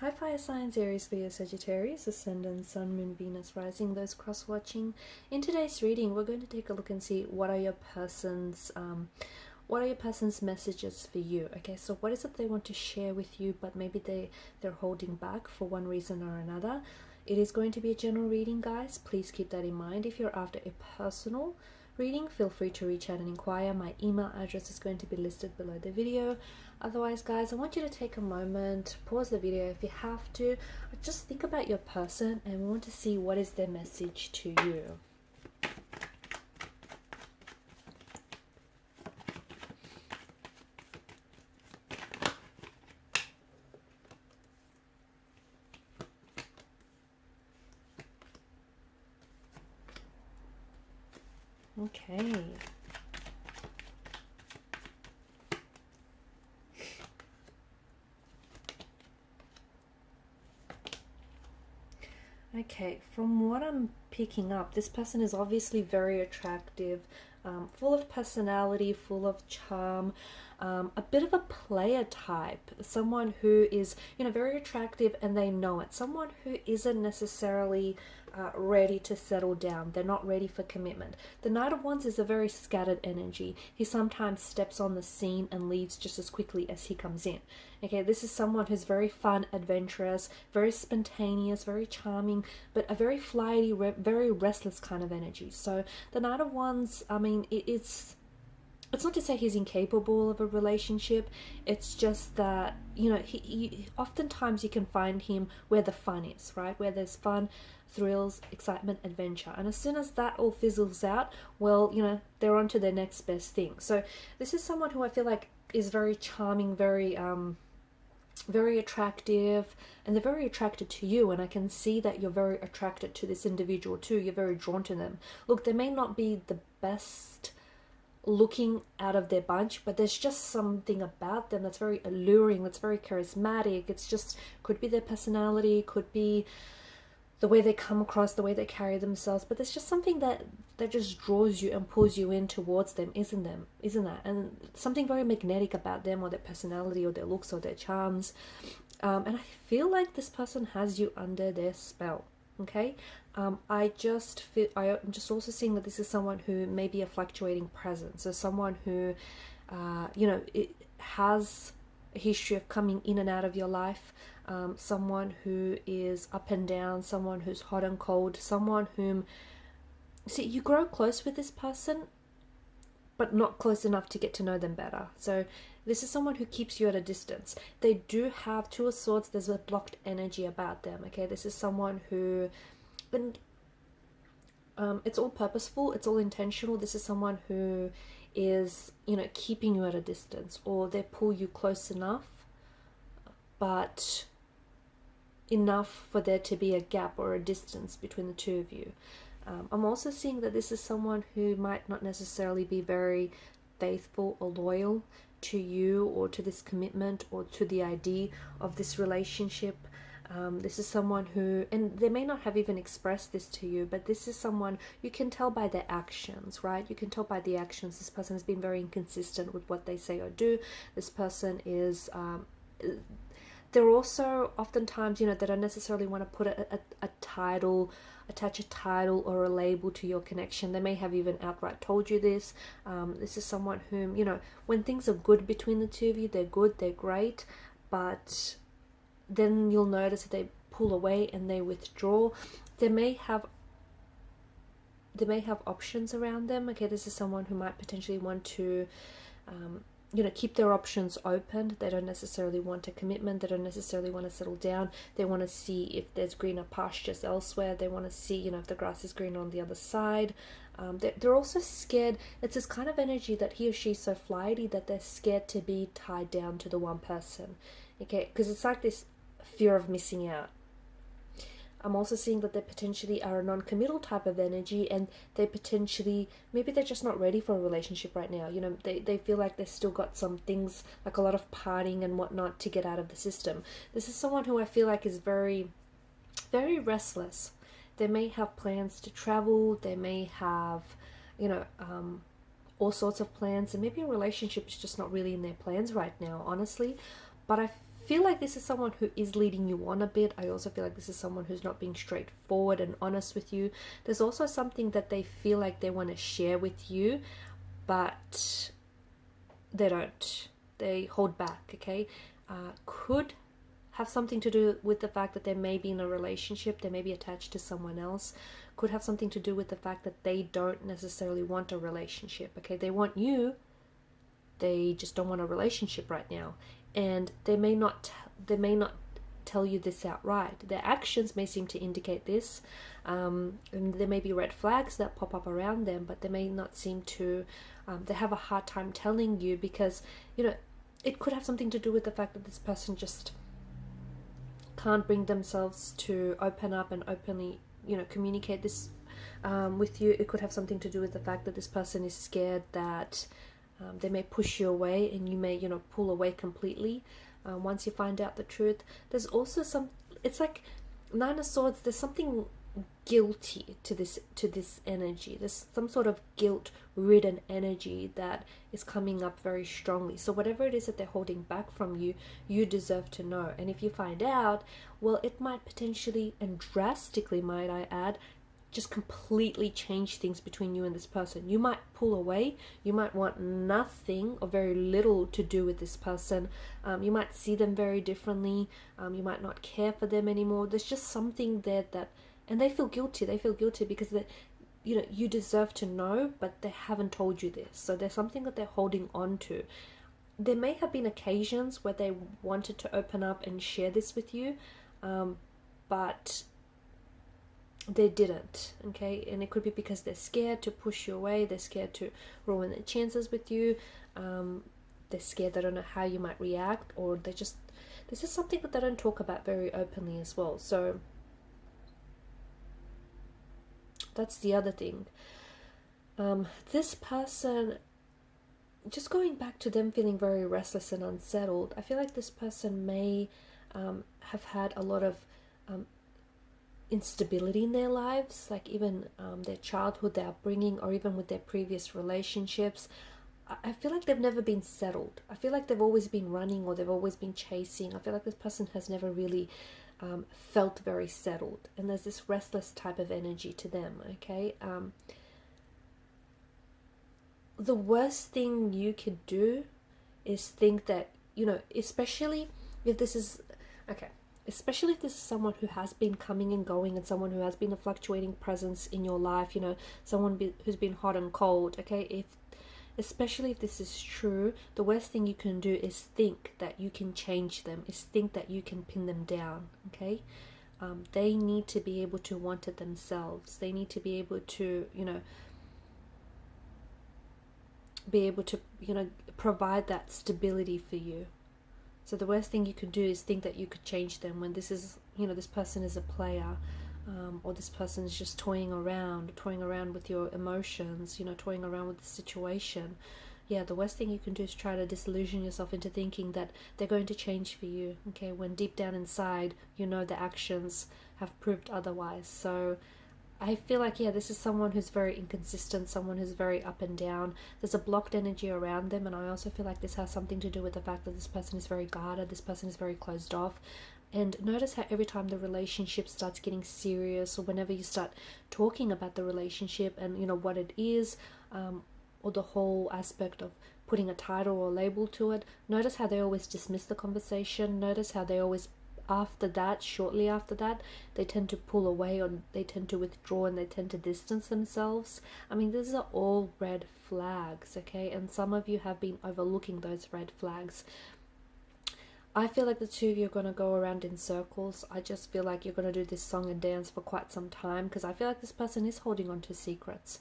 Hi fire signs, Aries, Leo, Sagittarius, Ascendant, Sun, Moon, Venus, Rising, those cross-watching. In today's reading, we're going to take a look and see what are your person's messages for you. Okay, so what is it they want to share with you, but maybe they're holding back for one reason or another. It is going to be a general reading, guys. Please keep that in mind. If you're after a personal reading, feel free to reach out and inquire. My email address is going to be listed below the video. Otherwise, guys, I want you to take a moment, pause the video if you have to, or just think about your person, and we want to see what is their message to you. Okay. Okay, from what I'm picking up, this person is obviously very attractive, full of personality, full of charm, a bit of a player type, someone who is, very attractive and they know it, someone who isn't necessarily ready to settle down. They're not ready for commitment. The Knight of Wands is a very scattered energy. He sometimes steps on the scene and leaves just as quickly as he comes in. Okay, this is someone who's very fun, adventurous, very spontaneous, very charming, but a very flighty, very restless kind of energy. So the Knight of Wands, I mean, it's not to say he's incapable of a relationship. It's just that, he oftentimes you can find him where the fun is, right? Where there's fun, thrills, excitement, adventure. And as soon as that all fizzles out, well, they're on to their next best thing. So this is someone who I feel like is very charming, very attractive, and they're very attracted to you, and I can see that you're very attracted to this individual too. You're very drawn to them. Look, they may not be the best looking out of their bunch, but there's just something about them that's very alluring, that's very charismatic. It's just, could be their personality, could be the way they come across, the way they carry themselves, but there's just something that just draws you and pulls you in towards them, isn't that? And something very magnetic about them, or their personality, or their looks, or their charms. And I feel like this person has you under their spell. Okay, I'm just also seeing that this is someone who may be a fluctuating presence, so someone who, it has a history of coming in and out of your life, someone who is up and down, someone who's hot and cold, someone whom, see, you grow close with this person, but not close enough to get to know them better. So this is someone who keeps you at a distance. They do have Two of Swords. There's a blocked energy about them. Okay, this is someone who, and it's all purposeful. It's all intentional. This is someone who is, keeping you at a distance, or they pull you close enough, but enough for there to be a gap or a distance between the two of you. I'm also seeing that this is someone who might not necessarily be very faithful or loyal to you, or to this commitment, or to the idea of this relationship. This is someone who, and they may not have even expressed this to you, but this is someone you can tell by their actions, right? You can tell by the actions. This person has been very inconsistent with what they say or do. This person is, they're also oftentimes, they don't necessarily want to put a title, attach a title or a label to your connection. They may have even outright told you this. This is someone whom, when things are good between the two of you, they're good, they're great, but then you'll notice that they pull away and they withdraw. They may have options around them. Okay, this is someone who might potentially want to keep their options open. They don't necessarily want a commitment. They don't necessarily want to settle down. They want to see if there's greener pastures elsewhere. They want to see, if the grass is green on the other side. They're also scared. It's this kind of energy that he or she's so flighty that they're scared to be tied down to the one person. Okay, because it's like this fear of missing out. I'm also seeing that they potentially are a non-committal type of energy, and they potentially, maybe they're just not ready for a relationship right now. They feel like they've still got some things, like a lot of partying and whatnot, to get out of the system. This is someone who I feel like is very, very restless. They may have plans to travel. They may have, all sorts of plans, and maybe a relationship is just not really in their plans right now, honestly. But I feel like this is someone who is leading you on a bit. I also feel like this is someone who's not being straightforward and honest with you. There's also something that they feel like they want to share with you, but they don't. They hold back, okay? Could have something to do with the fact that they may be in a relationship, they may be attached to someone else. Could have something to do with the fact that they don't necessarily want a relationship, okay? They want you, they just don't want a relationship right now. And they may not tell you this outright. Their actions may seem to indicate this, and there may be red flags that pop up around them, but they may not seem to, they have a hard time telling you, because, you know, it could have something to do with the fact that this person just can't bring themselves to open up and openly, you know, communicate this with you. It could have something to do with the fact that this person is scared that they may push you away, and you may, you know, pull away completely once you find out the truth. There's also some, it's like Nine of Swords, there's something guilty to this energy. There's some sort of guilt-ridden energy that is coming up very strongly. So whatever it is that they're holding back from you, you deserve to know. And if you find out, well, it might potentially, and drastically might I add, just completely change things between you and this person. You might pull away. You might want nothing or very little to do with this person. You might see them very differently. You might not care for them anymore. There's just something there that, and they feel guilty. They feel guilty because they, you know, you deserve to know, but they haven't told you this. So there's something that they're holding on to. There may have been occasions where they wanted to open up and share this with you, but they didn't, okay? And it could be because they're scared to push you away, they're scared to ruin their chances with you, they're scared, they don't know how you might react, or they just, this is something that they don't talk about very openly as well. So that's the other thing. This person, just going back to them feeling very restless and unsettled, I feel like this person may have had a lot of instability in their lives, like even their childhood, their upbringing, or even with their previous relationships. I feel like they've never been settled. I feel like they've always been running, or they've always been chasing. I feel like this person has never really felt very settled, and there's this restless type of energy to them, okay? The worst thing you could do is think that, you know, especially if this is, okay, especially if this is someone who has been coming and going, and someone who has been a fluctuating presence in your life, you know, someone who's been hot and cold, okay? Especially if this is true, the worst thing you can do is think that you can change them, is think that you can pin them down, okay? They need to be able to want it themselves. They need to be able to, you know, provide that stability for you. So the worst thing you could do is think that you could change them, when this is, you know, this person is a player, or this person is just toying around with your emotions, you know, toying around with the situation. Yeah, the worst thing you can do is try to disillusion yourself into thinking that they're going to change for you, okay, when deep down inside, you know, the actions have proved otherwise. So I feel like, yeah, this is someone who's very inconsistent, someone who's very up and down. There's a blocked energy around them, and I also feel like this has something to do with the fact that this person is very guarded, this person is very closed off. And notice how every time the relationship starts getting serious, or whenever you start talking about the relationship and, you know, what it is, or the whole aspect of putting a title or label to it, notice how they always dismiss the conversation. Notice how they always, after that, shortly after that, they tend to pull away, or they tend to withdraw, and they tend to distance themselves. I mean, these are all red flags, okay? And some of you have been overlooking those red flags. I feel like the two of you are going to go around in circles. I just feel like you're going to do this song and dance for quite some time, because I feel like this person is holding on to secrets.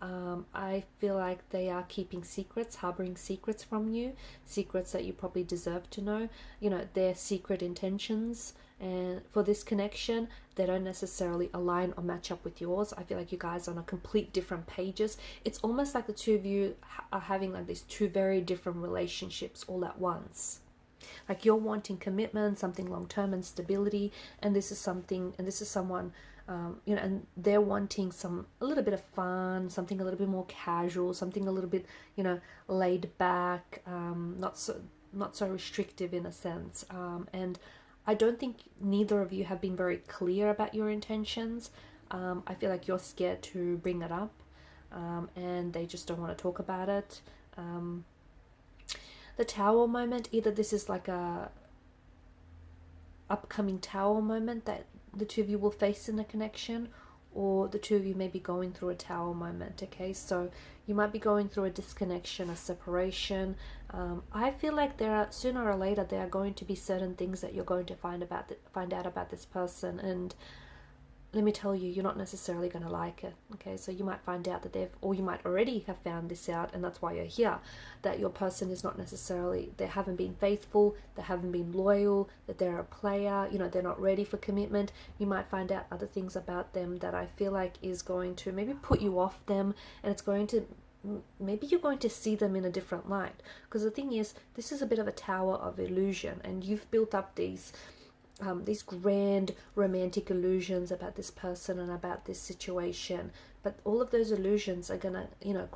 I feel like they are keeping secrets, harboring secrets from you, secrets that you probably deserve to know. You know, their secret intentions and for this connection, they don't necessarily align or match up with yours. I feel like you guys are on a complete different pages. It's almost like the two of you are having like these two very different relationships all at once. Like you're wanting commitment, something long-term and stability, and this is someone, you know, and they're wanting a little bit of fun, something a little bit more casual, something a little bit, you know, laid back, not not so restrictive in a sense. And I don't think neither of you have been very clear about your intentions. I feel like you're scared to bring it up, and they just don't want to talk about it. The Tower moment, either this is like a upcoming Tower moment that the two of you will face in a connection, or the two of you may be going through a Tower moment. Okay, so you might be going through a disconnection, a separation. I feel like there are, sooner or later, there are going to be certain things that you're going to find out about this person, and let me tell you, you're not necessarily going to like it. Okay, so you might find out that or you might already have found this out, and that's why you're here, that your person is not necessarily, they haven't been faithful, they haven't been loyal, that they're a player, you know, they're not ready for commitment. You might find out other things about them that I feel like is going to maybe put you off them, and it's going to, maybe you're going to see them in a different light. Because the thing is, this is a bit of a tower of illusion, and you've built up these grand romantic illusions about this person and about this situation, but all of those illusions are gonna, you know,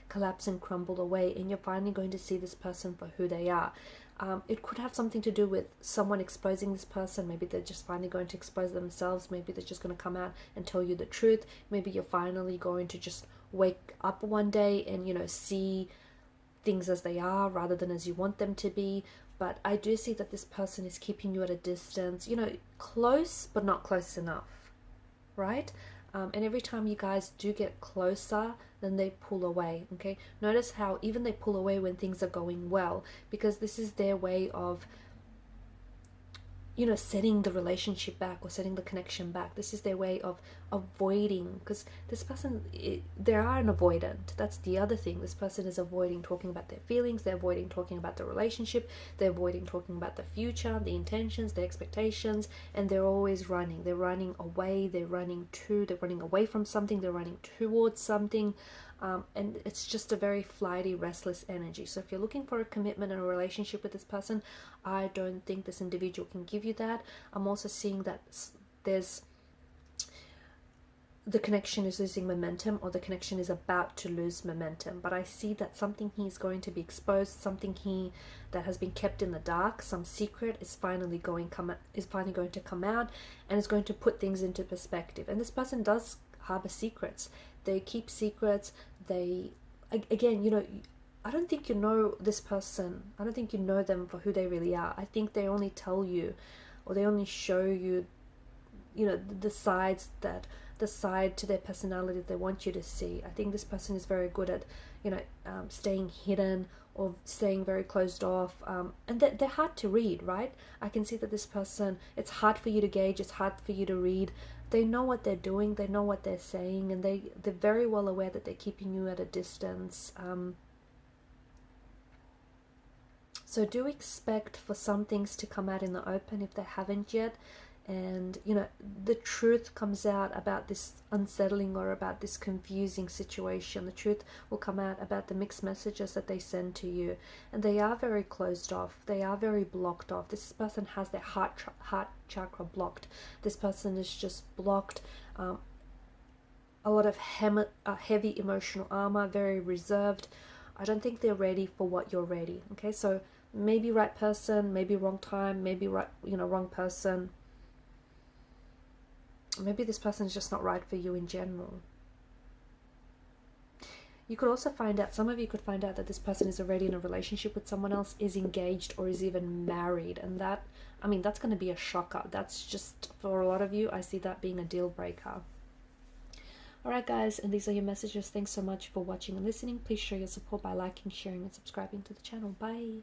collapse and crumble away, and you're finally going to see this person for who they are. It could have something to do with someone exposing this person. Maybe they're just finally going to expose themselves. Maybe they're just going to come out and tell you the truth. Maybe you're finally going to just wake up one day and, you know, see things as they are rather than as you want them to be. But I do see that this person is keeping you at a distance, you know, close but not close enough, right? And every time you guys do get closer, then they pull away. Okay, notice how even they pull away when things are going well, because this is their way of, you know, setting the relationship back or setting the connection back. This is their way of avoiding, because this person, they are an avoidant. That's the other thing. This person is avoiding talking about their feelings. They're avoiding talking about the relationship. They're avoiding talking about the future, the intentions, the expectations, and they're always running. They're running away. They're running away from something. They're running towards something. And it's just a very flighty, restless energy. So if you're looking for a commitment and a relationship with this person, I don't think this individual can give you that. I'm also seeing that the connection is losing momentum, or the connection is about to lose momentum. But I see that something he's going to be exposed, something that has been kept in the dark, some secret is finally going to come out, and is going to put things into perspective. And this person does harbor secrets. They keep secrets. Again, you know, I don't think you know this person. I don't think you know them for who they really are. I think they only tell you, or they only show you, you know, the side to their personality they want you to see. I think this person is very good at, you know, staying hidden or staying very closed off, and they're hard to read, right? I can see that this person, it's hard for you to gauge, it's hard for you to read. They know what they're doing, they know what they're saying, and they're very well aware that they're keeping you at a distance. So do expect for some things to come out in the open if they haven't yet. And, you know, the truth comes out about this unsettling or about this confusing situation. The truth will come out about the mixed messages that they send to you. And they are very closed off. They are very blocked off. This person has their heart chakra blocked. This person is just blocked. A lot of heavy emotional armor, very reserved. I don't think they're ready for what you're ready. Okay, so maybe right person, maybe wrong time, maybe right, you know, wrong person. Maybe this person is just not right for you in general. You could also find out, some of you could find out that this person is already in a relationship with someone else, is engaged, or is even married. And that, I mean, that's going to be a shocker. That's just, for a lot of you, I see that being a deal breaker. Alright guys, and these are your messages. Thanks so much for watching and listening. Please show your support by liking, sharing, and subscribing to the channel. Bye!